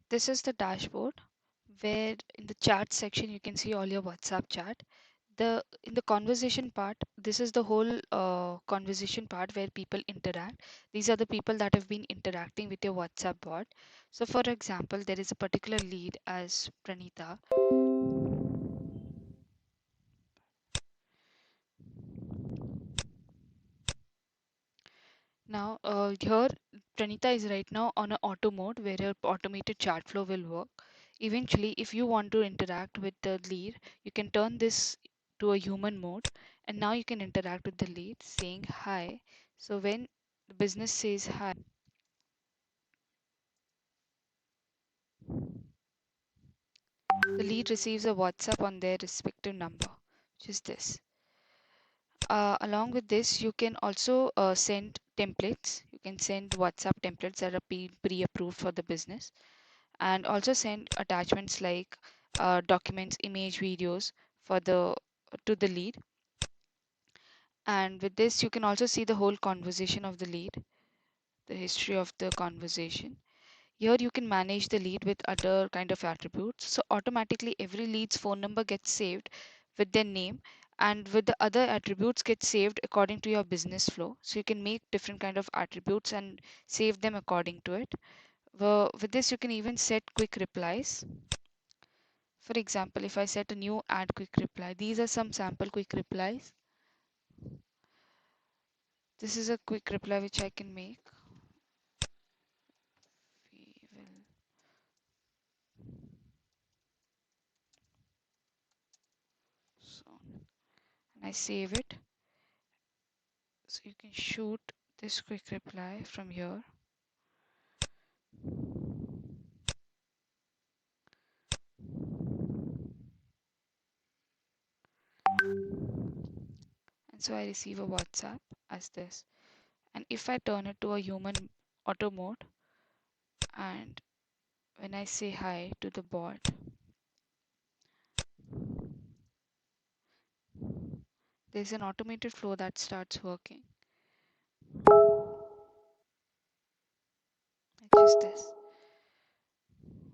This is the dashboard where in the chat section you can see all your WhatsApp chat. In the conversation part, this is the whole conversation part where people interact. These are the people that have been interacting with your WhatsApp bot. So for example, there is a particular lead as Pranita. Now here Pranita is right now on an auto mode where her automated chat flow will work. Eventually, if you want to interact with the lead, you can turn this to a human mode, and now you can interact with the lead saying hi. So when the business says hi, the lead receives a WhatsApp on their respective number, which is this. Along with this, you can also send templates. You can send WhatsApp templates that are pre-approved for the business, and also send attachments like documents, image, videos for the to the lead. And with this, you can also see the whole conversation of the lead, the history of the conversation. Here you can manage the lead with other kind of attributes. So automatically every lead's phone number gets saved with their name, and with the other attributes get saved according to your business flow. So you can make different kind of attributes and save them according to it. With this you can even set quick replies. For example, if I set a new add quick reply, these are some sample quick replies. This is a quick reply which I can make. We will, so, and I save it. So you can shoot this quick reply from here. And so I receive a WhatsApp as this. And if I turn it to a human auto mode, and when I say hi to the bot, there's an automated flow that starts working, which is this.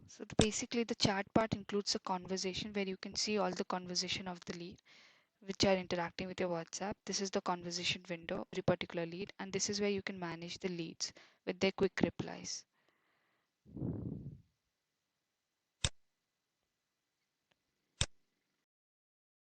So basically the chat part includes a conversation where you can see all the conversation of the lead which are interacting with your WhatsApp. This is the conversation window, every particular lead, and this is where you can manage the leads with their quick replies.